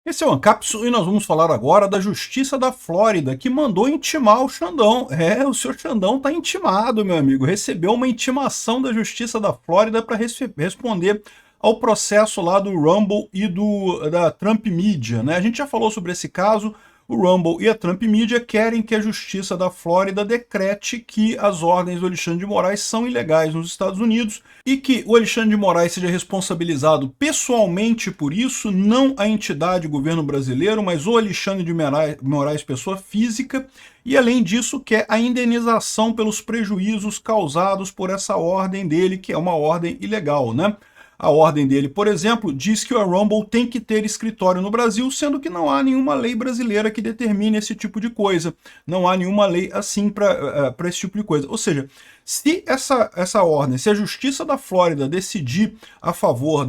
Esse é o Ancapsu e nós vamos falar agora da Justiça da Flórida, que mandou intimar o Xandão. O senhor Xandão está intimado, meu amigo. Recebeu uma intimação da Justiça da Flórida para responder ao processo lá do Rumble e da Trump Media, né? A gente já falou sobre esse caso. O Rumble e a Trump Media querem que a Justiça da Flórida decrete que as ordens do Alexandre de Moraes são ilegais nos Estados Unidos e que o Alexandre de Moraes seja responsabilizado pessoalmente por isso, não a entidade governo brasileiro, mas o Alexandre de Moraes, pessoa física, e além disso quer a indenização pelos prejuízos causados por essa ordem dele, que é uma ordem ilegal, né? A ordem dele, por exemplo, diz que o Rumble tem que ter escritório no Brasil, sendo que não há nenhuma lei brasileira que determine esse tipo de coisa. Não há nenhuma lei assim para esse tipo de coisa. Ou seja, se essa ordem, se a Justiça da Flórida decidir a favor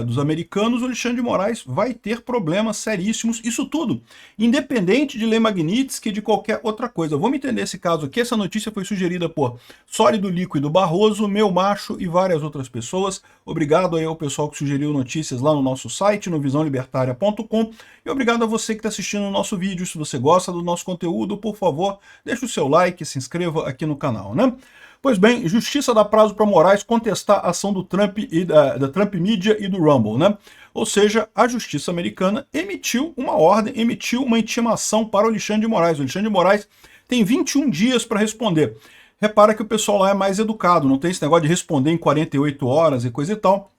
dos americanos, o Alexandre de Moraes vai ter problemas seríssimos, isso tudo, independente de lei Magnitsky e de qualquer outra coisa. Vamos entender esse caso aqui. Essa notícia foi sugerida por Sólido Líquido Barroso, Meu Macho e várias outras pessoas. Obrigado aí ao pessoal que sugeriu notícias lá no nosso site, no visãolibertaria.com, e obrigado a você que está assistindo o nosso vídeo. Se você gosta do nosso conteúdo, por favor, deixe o seu like, se inscreva aqui no canal, né? Pois bem, Justiça dá prazo para Moraes contestar a ação do Trump e da Trump Media e do Rumble, né? Ou seja, a Justiça americana emitiu uma ordem, emitiu uma intimação para o Alexandre de Moraes. O Alexandre de Moraes tem 21 dias para responder. Repara que o pessoal lá é mais educado, não tem esse negócio de responder em 48 horas e coisa e tal.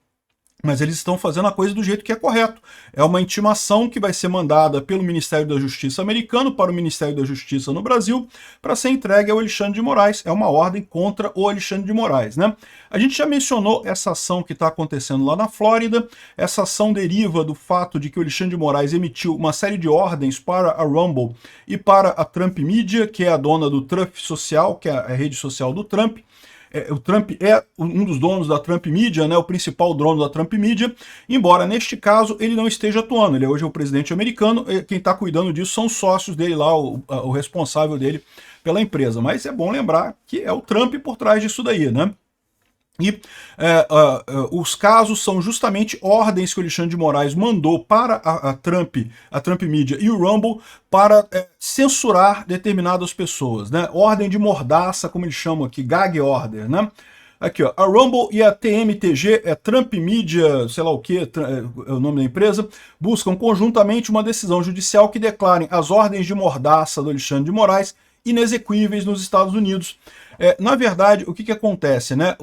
Mas eles estão fazendo a coisa do jeito que é correto. É uma intimação que vai ser mandada pelo Ministério da Justiça americano para o Ministério da Justiça no Brasil para ser entregue ao Alexandre de Moraes. É uma ordem contra o Alexandre de Moraes, né? A gente já mencionou essa ação que está acontecendo lá na Flórida. Essa ação deriva do fato de que o Alexandre de Moraes emitiu uma série de ordens para a Rumble e para a Trump Media, que é a dona do Truth Social, que é a rede social do Trump. O Trump é um dos donos da Trump Media, né, o principal dono da Trump Media, embora neste caso ele não esteja atuando, ele hoje é o presidente americano, quem está cuidando disso são os sócios dele lá, o responsável dele pela empresa, mas é bom lembrar que é o Trump por trás disso daí, né? E os casos são justamente ordens que o Alexandre de Moraes mandou para a Trump Media e o Rumble para censurar determinadas pessoas, né? Ordem de mordaça, como eles chamam aqui, gag order, né? Aqui, ó, a Rumble e a TMTG, Trump Media, sei lá o que, é o nome da empresa, buscam conjuntamente uma decisão judicial que declarem as ordens de mordaça do Alexandre de Moraes inexequíveis nos Estados Unidos. Na verdade, o que acontece, né?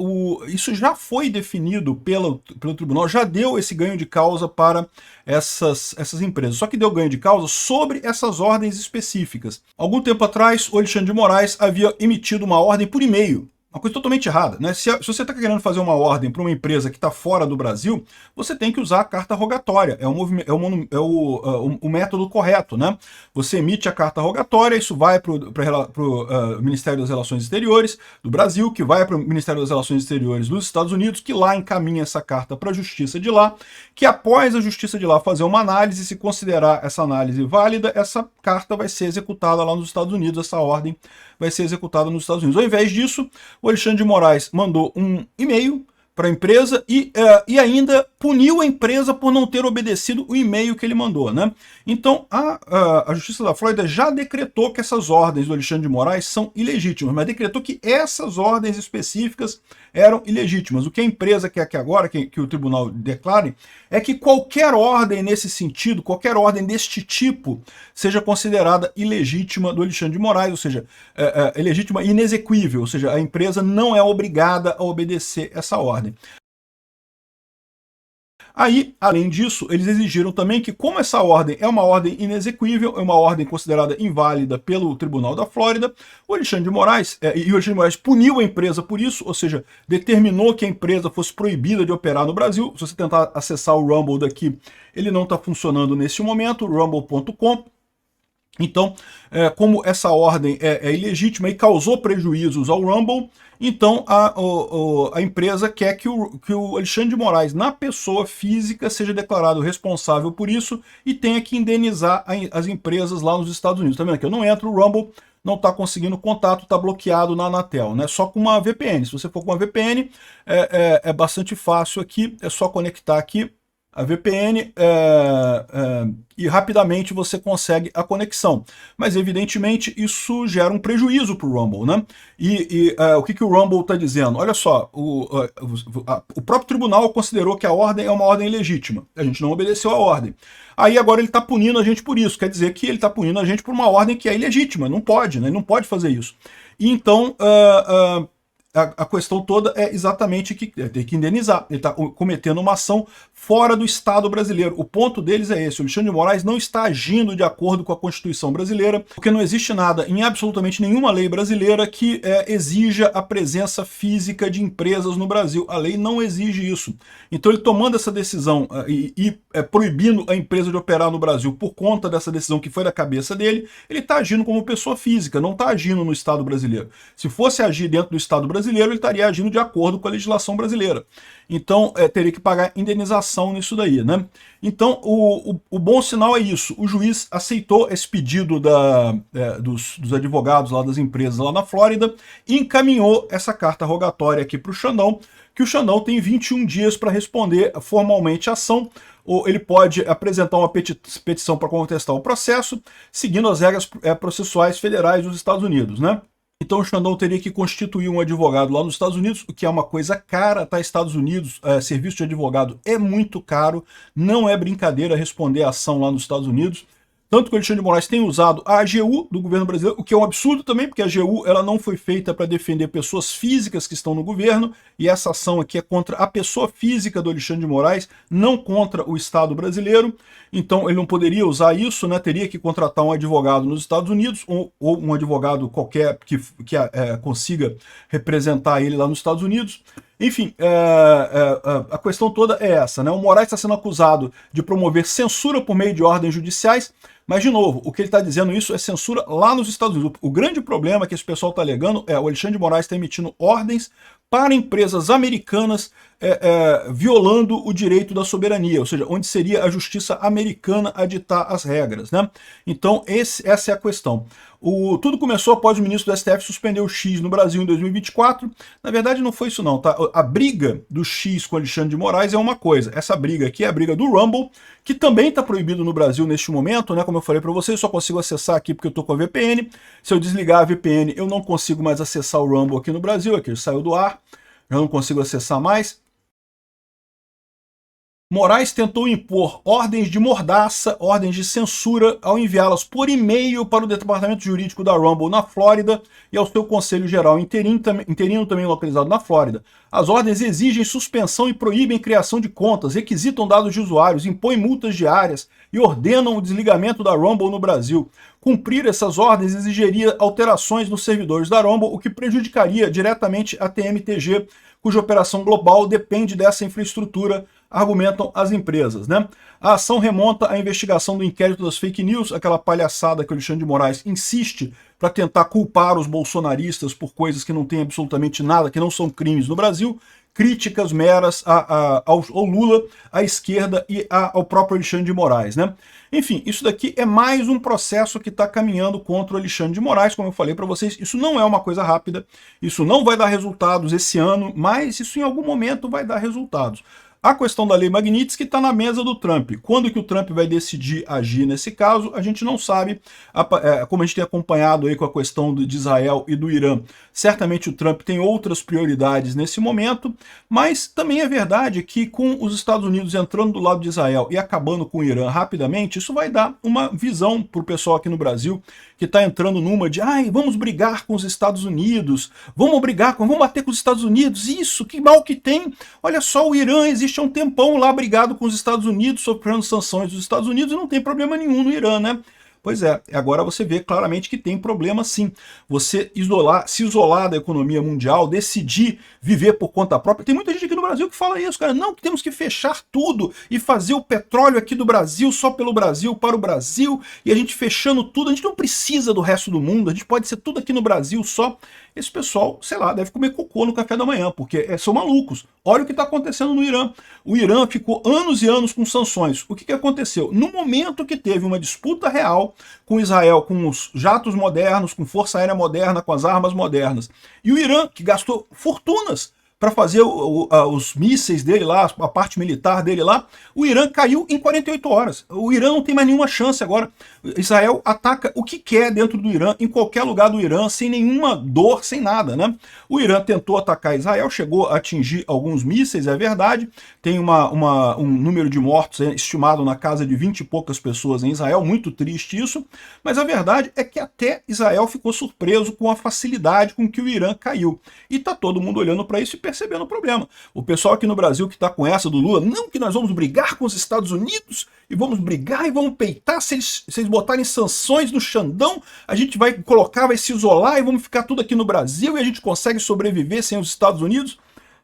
Isso já foi definido pelo tribunal, já deu esse ganho de causa para essas empresas, só que deu ganho de causa sobre essas ordens específicas. Algum tempo atrás, o Alexandre de Moraes havia emitido uma ordem por e-mail. Uma coisa totalmente errada, né? Se você está querendo fazer uma ordem para uma empresa que está fora do Brasil, você tem que usar a carta rogatória. É o método correto, né? Você emite a carta rogatória, isso vai para o Ministério das Relações Exteriores do Brasil, que vai para o Ministério das Relações Exteriores dos Estados Unidos, que lá encaminha essa carta para a Justiça de lá, que após a Justiça de lá fazer uma análise, se considerar essa análise válida, essa carta vai ser executada lá nos Estados Unidos, essa ordem vai ser executada nos Estados Unidos. Ao invés disso, o Alexandre de Moraes mandou um e-mail para a empresa e ainda puniu a empresa por não ter obedecido o e-mail que ele mandou, né? Então, a Justiça da Flórida já decretou que essas ordens do Alexandre de Moraes são ilegítimas, mas decretou que essas ordens específicas eram ilegítimas. O que a empresa quer que agora, que o tribunal declare, é que qualquer ordem nesse sentido, qualquer ordem deste tipo, seja considerada ilegítima do Alexandre de Moraes, ou seja, ilegítima e inexequível, ou seja, a empresa não é obrigada a obedecer essa ordem. Aí, além disso, eles exigiram também que, como essa ordem é uma ordem inexequível, é uma ordem considerada inválida pelo Tribunal da Flórida, o Alexandre de Moraes, e o Alexandre de Moraes puniu a empresa por isso, ou seja, determinou que a empresa fosse proibida de operar no Brasil. Se você tentar acessar o Rumble daqui, ele não está funcionando nesse momento, rumble.com. Então, como essa ordem é ilegítima e causou prejuízos ao Rumble, então a empresa quer que o Alexandre de Moraes, na pessoa física, seja declarado responsável por isso e tenha que indenizar as empresas lá nos Estados Unidos. Tá vendo aqui? Eu não entro, o Rumble não está conseguindo contato, está bloqueado na Anatel, né? Só com uma VPN. Se você for com uma VPN, é bastante fácil aqui, é só conectar aqui a VPN e rapidamente você consegue a conexão. Mas, evidentemente, isso gera um prejuízo para o Rumble, né? O que o Rumble está dizendo? Olha só, o próprio tribunal considerou que a ordem é uma ordem legítima. A gente não obedeceu a ordem. Aí agora ele está punindo a gente por isso. Quer dizer que ele está punindo a gente por uma ordem que é ilegítima. Não pode, né? Ele não pode fazer isso. E então... a questão toda é exatamente que tem que indenizar. Ele está cometendo uma ação fora do Estado brasileiro. O ponto deles é esse: o Alexandre de Moraes não está agindo de acordo com a Constituição brasileira, porque não existe nada em absolutamente nenhuma lei brasileira que exija a presença física de empresas no Brasil. A lei não exige isso. Então ele tomando essa decisão e proibindo a empresa de operar no Brasil por conta dessa decisão que foi da cabeça dele, ele está agindo como pessoa física, não está agindo no Estado brasileiro. Se fosse agir dentro do Estado brasileiro, ele estaria agindo de acordo com a legislação brasileira. Então, teria que pagar indenização nisso daí, né? Então, o bom sinal é isso. O juiz aceitou esse pedido dos advogados lá das empresas lá na Flórida e encaminhou essa carta rogatória aqui para o Xandão, que o Xandão tem 21 dias para responder formalmente a ação, ou ele pode apresentar uma petição para contestar o processo, seguindo as regras processuais federais dos Estados Unidos, né? Então o Xandão teria que constituir um advogado lá nos Estados Unidos, o que é uma coisa cara, tá? Estados Unidos, serviço de advogado é muito caro, não é brincadeira responder a ação lá nos Estados Unidos. Tanto que o Alexandre de Moraes tem usado a AGU do governo brasileiro, o que é um absurdo também, porque a AGU ela não foi feita para defender pessoas físicas que estão no governo, e essa ação aqui é contra a pessoa física do Alexandre de Moraes, não contra o Estado brasileiro. Então ele não poderia usar isso, né? Teria que contratar um advogado nos Estados Unidos, ou um advogado qualquer que consiga representar ele lá nos Estados Unidos. Enfim, a questão toda é essa, né? O Moraes está sendo acusado de promover censura por meio de ordens judiciais, mas, de novo, o que ele está dizendo isso é censura lá nos Estados Unidos. O grande problema que esse pessoal está alegando é o Alexandre de Moraes está emitindo ordens para empresas americanas violando o direito da soberania, ou seja, onde seria a justiça americana a ditar as regras, né? Então, essa é a questão. Tudo começou após o ministro do STF suspender o X no Brasil em 2024. Na verdade, não foi isso não, tá? A briga do X com Alexandre de Moraes é uma coisa. Essa briga aqui é a briga do Rumble, que também está proibido no Brasil neste momento, né? Como eu falei para vocês, só consigo acessar aqui porque eu estou com a VPN. Se eu desligar a VPN, eu não consigo mais acessar o Rumble aqui no Brasil. Aqui ele saiu do ar, eu não consigo acessar mais. Moraes tentou impor ordens de mordaça, ordens de censura, ao enviá-las por e-mail para o Departamento Jurídico da Rumble na Flórida e ao seu Conselho Geral interino também localizado na Flórida. As ordens exigem suspensão e proíbem criação de contas, requisitam dados de usuários, impõem multas diárias e ordenam o desligamento da Rumble no Brasil. Cumprir essas ordens exigiria alterações nos servidores da Rumble, o que prejudicaria diretamente a TMTG, cuja operação global depende dessa infraestrutura, argumentam as empresas, né? A ação remonta à investigação do inquérito das fake news, aquela palhaçada que o Alexandre de Moraes insiste para tentar culpar os bolsonaristas por coisas que não têm absolutamente nada, que não são crimes no Brasil, críticas meras ao Lula, à esquerda e ao próprio Alexandre de Moraes, né? Enfim, isso daqui é mais um processo que está caminhando contra o Alexandre de Moraes, como eu falei para vocês, isso não é uma coisa rápida, isso não vai dar resultados esse ano, mas isso em algum momento vai dar resultados. A questão da lei Magnitsky está na mesa do Trump. Quando que o Trump vai decidir agir nesse caso, a gente não sabe. Como a gente tem acompanhado aí com a questão de Israel e do Irã, certamente o Trump tem outras prioridades nesse momento, mas também é verdade que com os Estados Unidos entrando do lado de Israel e acabando com o Irã rapidamente, isso vai dar uma visão para o pessoal aqui no Brasil, que está entrando numa de, vamos brigar com os Estados Unidos, vamos bater com os Estados Unidos, isso, que mal que tem, olha só, o Irã existe há um tempão lá brigado com os Estados Unidos, sofrendo sanções dos Estados Unidos e não tem problema nenhum no Irã, né? Pois é, agora você vê claramente que tem problema sim. Você se isolar da economia mundial, decidir viver por conta própria. Tem muita gente aqui no Brasil que fala isso, cara. Não, que temos que fechar tudo e fazer o petróleo aqui do Brasil, só pelo Brasil, para o Brasil, e a gente fechando tudo. A gente não precisa do resto do mundo, a gente pode ser tudo aqui no Brasil só. Esse pessoal, sei lá, deve comer cocô no café da manhã, porque são malucos. Olha o que está acontecendo no Irã. O Irã ficou anos e anos com sanções. O que aconteceu? No momento que teve uma disputa real com Israel, com os jatos modernos, com força aérea moderna, com as armas modernas, e o Irã, que gastou fortunas para fazer os mísseis dele lá, a parte militar dele lá, o Irã caiu em 48 horas. O Irã não tem mais nenhuma chance agora. Israel ataca o que quer dentro do Irã, em qualquer lugar do Irã, sem nenhuma dor, sem nada, né? O Irã tentou atacar Israel, chegou a atingir alguns mísseis, é verdade, tem um número de mortos estimado na casa de 20 e poucas pessoas em Israel, muito triste isso, mas a verdade é que até Israel ficou surpreso com a facilidade com que o Irã caiu. E tá todo mundo olhando para isso e percebendo o problema. O pessoal aqui no Brasil que está com essa do Lula, não que nós vamos brigar com os Estados Unidos e vamos brigar e vamos peitar, se eles botarem sanções no Xandão, a gente vai colocar, vai se isolar e vamos ficar tudo aqui no Brasil e a gente consegue sobreviver sem os Estados Unidos.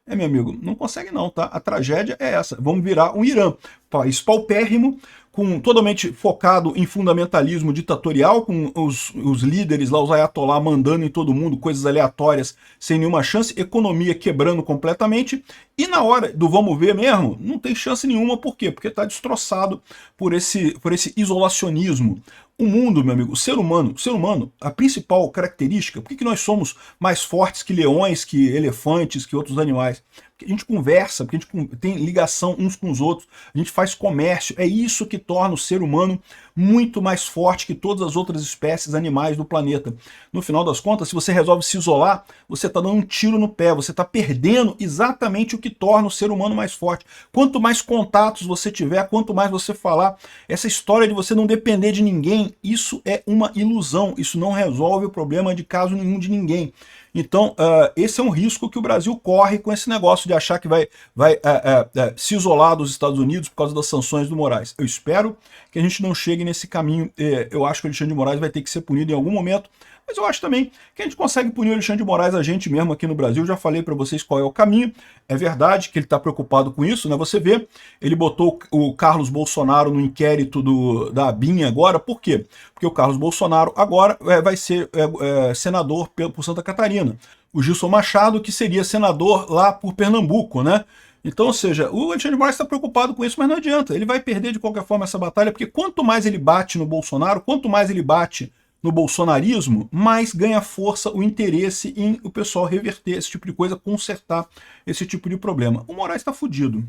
Meu amigo, não consegue não, tá? A tragédia é essa. Vamos virar um Irã, país paupérrimo, totalmente focado em fundamentalismo ditatorial, com os líderes lá, os ayatollah mandando em todo mundo, coisas aleatórias, sem nenhuma chance, economia quebrando completamente, e na hora do vamos ver mesmo, não tem chance nenhuma, por quê? Porque está destroçado por esse isolacionismo. O mundo, meu amigo, o ser humano, a principal característica, por que nós somos mais fortes que leões, que elefantes, que outros animais? Porque a gente conversa, porque a gente tem ligação uns com os outros, a gente faz comércio, é isso que torna o ser humano muito mais forte que todas as outras espécies animais do planeta. No final das contas, se você resolve se isolar, você está dando um tiro no pé, você está perdendo exatamente o que torna o ser humano mais forte. Quanto mais contatos você tiver, quanto mais você falar, essa história de você não depender de ninguém, isso é uma ilusão, isso não resolve o problema de caso nenhum de ninguém. Então, esse é um risco que o Brasil corre com esse negócio de achar que vai se isolar dos Estados Unidos por causa das sanções do Moraes. Eu espero que a gente não chegue nesse caminho. Eu acho que o Alexandre de Moraes vai ter que ser punido em algum momento, mas eu acho também que a gente consegue punir o Alexandre de Moraes, a gente mesmo aqui no Brasil. Já falei para vocês qual é o caminho. É verdade que ele está preocupado com isso, né? Você vê, ele botou o Carlos Bolsonaro no inquérito da ABIN agora. Por quê? Porque o Carlos Bolsonaro agora vai ser senador por Santa Catarina. O Gilson Machado, que seria senador lá por Pernambuco, né? Então, ou seja, o Alexandre de Moraes está preocupado com isso, mas não adianta. Ele vai perder de qualquer forma essa batalha, porque quanto mais ele bate no Bolsonaro, quanto mais ele bate no bolsonarismo, mais ganha força o interesse em o pessoal reverter esse tipo de coisa, consertar esse tipo de problema. O Moraes está fudido.